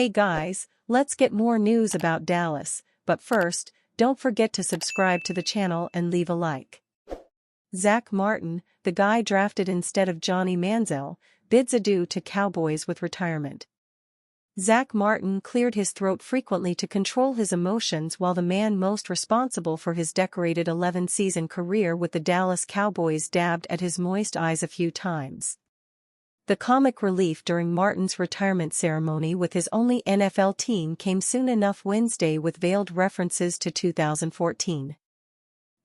Hey guys, let's get more news about Dallas, but first, don't forget to subscribe to the channel and leave a like. Zack Martin, the guy drafted instead of Johnny Manziel, bids adieu to Cowboys with retirement. Zack Martin cleared his throat frequently to control his emotions while the man most responsible for his decorated 11-season career with the Dallas Cowboys dabbed at his moist eyes a few times. The comic relief during Martin's retirement ceremony with his only NFL team came soon enough Wednesday with veiled references to 2014.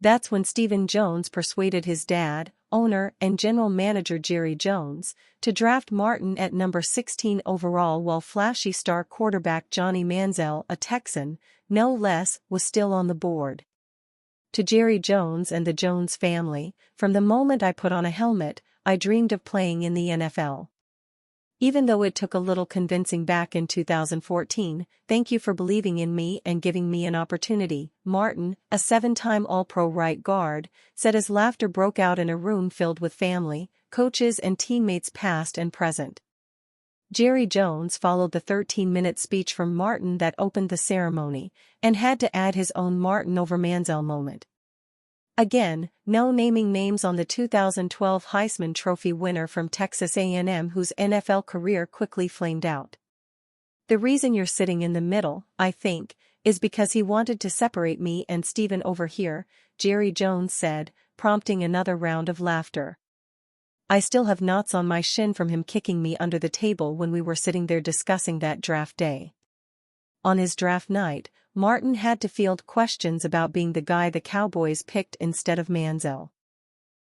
That's when Stephen Jones persuaded his dad, owner and general manager Jerry Jones, to draft Martin at number 16 overall while flashy star quarterback Johnny Manziel, a Texan, no less, was still on the board. To Jerry Jones and the Jones family, from the moment I put on a helmet, I dreamed of playing in the NFL. Even though it took a little convincing back in 2014, thank you for believing in me and giving me an opportunity, Martin, a 7-time All-Pro right guard, said as laughter broke out in a room filled with family, coaches and teammates past and present. Jerry Jones followed the 13-minute speech from Martin that opened the ceremony, and had to add his own Martin over Manziel moment. Again, no naming names on the 2012 Heisman Trophy winner from Texas A&M whose NFL career quickly flamed out. The reason you're sitting in the middle, I think, is because he wanted to separate me and Stephen over here, Jerry Jones said, prompting another round of laughter. I still have knots on my shin from him kicking me under the table when we were sitting there discussing that draft day. On his draft night, Martin had to field questions about being the guy the Cowboys picked instead of Manziel.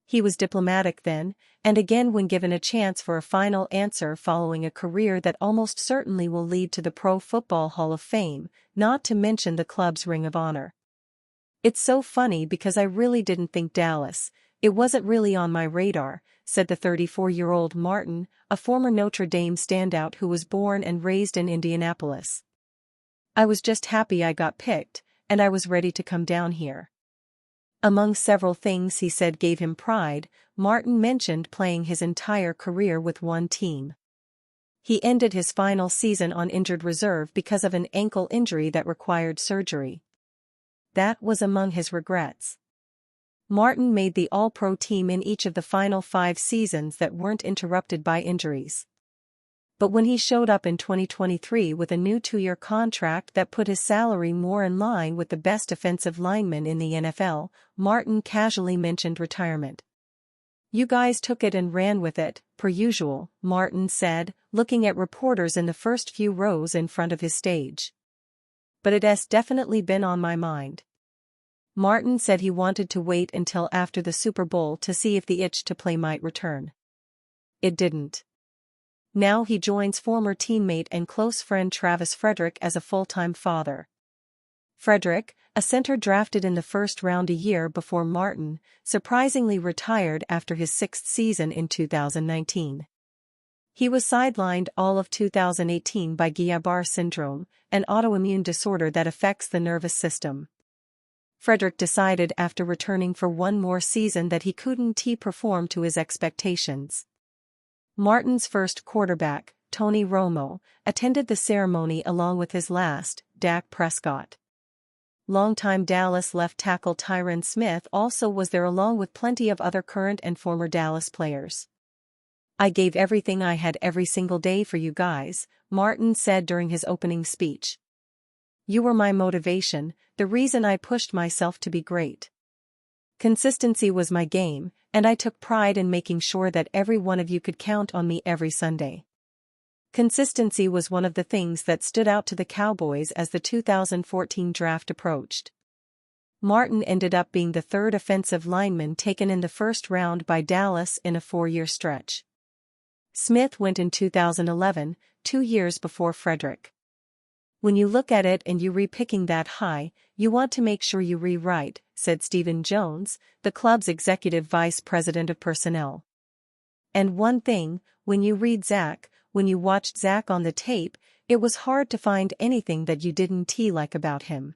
He was diplomatic then, and again when given a chance for a final answer following a career that almost certainly will lead to the Pro Football Hall of Fame, not to mention the club's Ring of Honor. It's so funny because I really didn't think Dallas, it wasn't really on my radar, said the 34-year-old Martin, a former Notre Dame standout who was born and raised in Indianapolis. I was just happy I got picked, and I was ready to come down here. Among several things he said gave him pride, Martin mentioned playing his entire career with one team. He ended his final season on injured reserve because of an ankle injury that required surgery. That was among his regrets. Martin made the All-Pro team in each of the final 5 seasons that weren't interrupted by injuries. But when he showed up in 2023 with a new 2-year contract that put his salary more in line with the best offensive linemen in the NFL, Martin casually mentioned retirement. You guys took it and ran with it, per usual, Martin said, looking at reporters in the first few rows in front of his stage. But it has definitely been on my mind. Martin said he wanted to wait until after the Super Bowl to see if the itch to play might return. It didn't. Now he joins former teammate and close friend Travis Frederick as a full-time father. Frederick, a center drafted in the first round a year before Martin, surprisingly retired after his 6th season in 2019. He was sidelined all of 2018 by Guillain-Barré syndrome, an autoimmune disorder that affects the nervous system. Frederick decided after returning for one more season that he couldn't perform to his expectations. Martin's first quarterback, Tony Romo, attended the ceremony along with his last, Dak Prescott. Longtime Dallas left tackle Tyron Smith also was there along with plenty of other current and former Dallas players. I gave everything I had every single day for you guys, Martin said during his opening speech. You were my motivation, the reason I pushed myself to be great. Consistency was my game, and I took pride in making sure that every one of you could count on me every Sunday. Consistency was one of the things that stood out to the Cowboys as the 2014 draft approached. Martin ended up being the 3rd offensive lineman taken in the first round by Dallas in a 4-year stretch. Smith went in 2011, 2 years before Frederick. When you look at it and you re-picking that high, you want to make sure you re-right, said Stephen Jones, the club's executive vice president of personnel. And one thing, when you watched Zack on the tape, it was hard to find anything that you didn't like about him.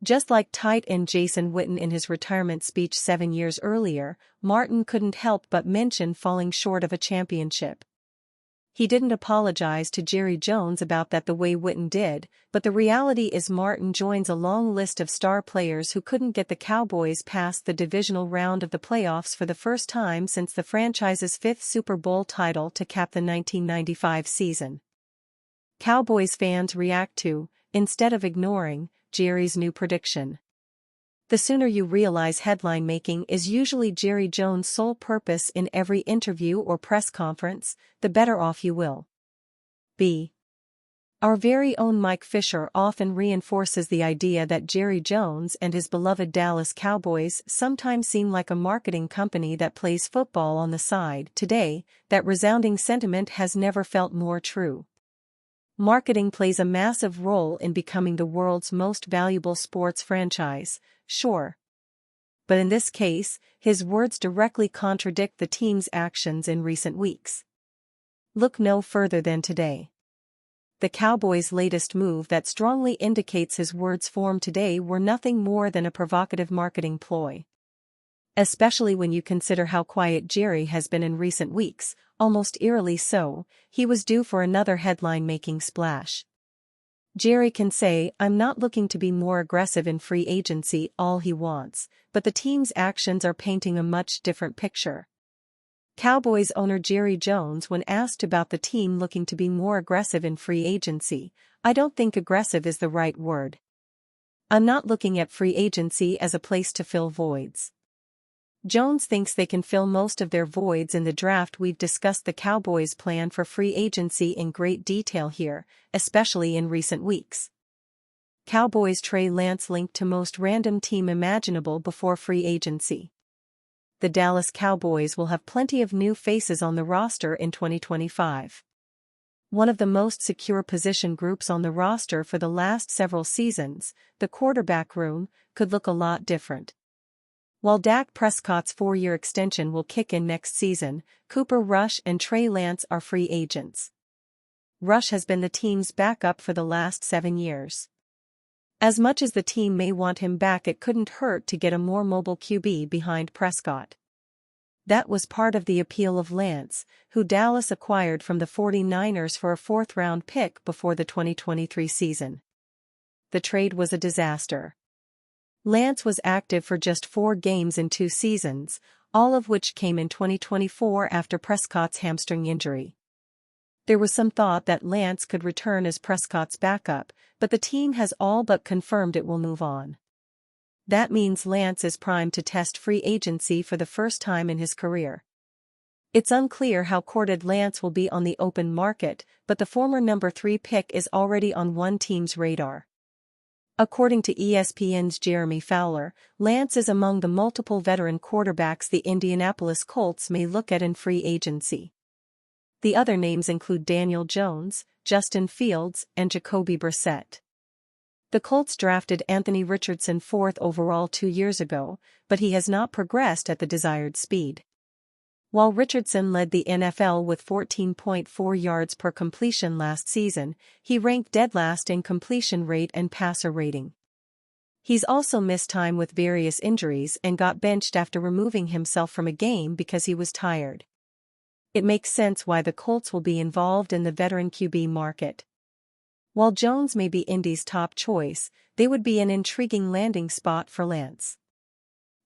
Just like tight end Jason Witten in his retirement speech 7 years earlier, Martin couldn't help but mention falling short of a championship. He didn't apologize to Jerry Jones about that the way Witten did, but the reality is Martin joins a long list of star players who couldn't get the Cowboys past the divisional round of the playoffs for the first time since the franchise's fifth Super Bowl title to cap the 1995 season. Cowboys fans react to, instead of ignoring, Jerry's new prediction. The sooner you realize headline making is usually Jerry Jones' sole purpose in every interview or press conference, the better off you will be. Our very own Mike Fisher often reinforces the idea that Jerry Jones and his beloved Dallas Cowboys sometimes seem like a marketing company that plays football on the side. Today, that resounding sentiment has never felt more true. Marketing plays a massive role in becoming the world's most valuable sports franchise, sure. But in this case, his words directly contradict the team's actions in recent weeks. Look no further than today. The Cowboys' latest move that strongly indicates his words formed today were nothing more than a provocative marketing ploy. Especially when you consider how quiet Jerry has been in recent weeks, almost eerily so, he was due for another headline-making splash. Jerry can say, "I'm not looking to be more aggressive in free agency," all he wants, but the team's actions are painting a much different picture. Cowboys owner Jerry Jones, when asked about the team looking to be more aggressive in free agency, "I don't think aggressive is the right word. I'm not looking at free agency as a place to fill voids." Jones thinks they can fill most of their voids in the draft. We've discussed the Cowboys' plan for free agency in great detail here, especially in recent weeks. Cowboys Trey Lance linked to most random team imaginable before free agency. The Dallas Cowboys will have plenty of new faces on the roster in 2025. One of the most secure position groups on the roster for the last several seasons, the quarterback room, could look a lot different. While Dak Prescott's 4-year extension will kick in next season, Cooper Rush and Trey Lance are free agents. Rush has been the team's backup for the last 7 years. As much as the team may want him back, it couldn't hurt to get a more mobile QB behind Prescott. That was part of the appeal of Lance, who Dallas acquired from the 49ers for a 4th-round pick before the 2023 season. The trade was a disaster. Lance was active for just 4 games in 2 seasons, all of which came in 2024 after Prescott's hamstring injury. There was some thought that Lance could return as Prescott's backup, but the team has all but confirmed it will move on. That means Lance is primed to test free agency for the first time in his career. It's unclear how courted Lance will be on the open market, but the former number 3 pick is already on one team's radar. According to ESPN's Jeremy Fowler, Lance is among the multiple veteran quarterbacks the Indianapolis Colts may look at in free agency. The other names include Daniel Jones, Justin Fields, and Jacoby Brissett. The Colts drafted Anthony Richardson 4th overall 2 years ago, but he has not progressed at the desired speed. While Richardson led the NFL with 14.4 yards per completion last season, he ranked dead last in completion rate and passer rating. He's also missed time with various injuries and got benched after removing himself from a game because he was tired. It makes sense why the Colts will be involved in the veteran QB market. While Jones may be Indy's top choice, they would be an intriguing landing spot for Lance.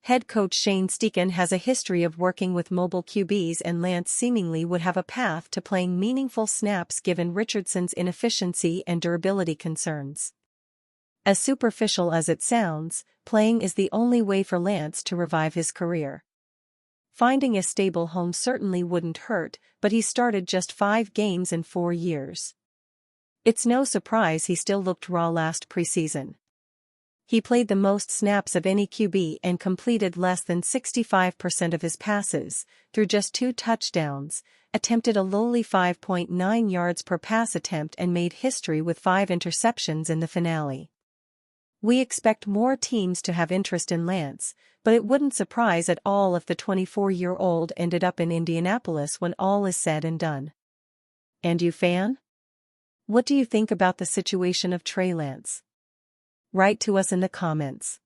Head coach Shane Steichen has a history of working with mobile QBs, and Lance seemingly would have a path to playing meaningful snaps given Richardson's inefficiency and durability concerns. As superficial as it sounds, playing is the only way for Lance to revive his career. Finding a stable home certainly wouldn't hurt, but he started just 5 games in 4 years. It's no surprise he still looked raw last preseason. He played the most snaps of any QB and completed less than 65% of his passes, threw just 2 touchdowns, attempted a lowly 5.9 yards per pass attempt, and made history with 5 interceptions in the finale. We expect more teams to have interest in Lance, but it wouldn't surprise at all if the 24-year-old ended up in Indianapolis when all is said and done. And you, fan? What do you think about the situation of Trey Lance? Write to us in the comments.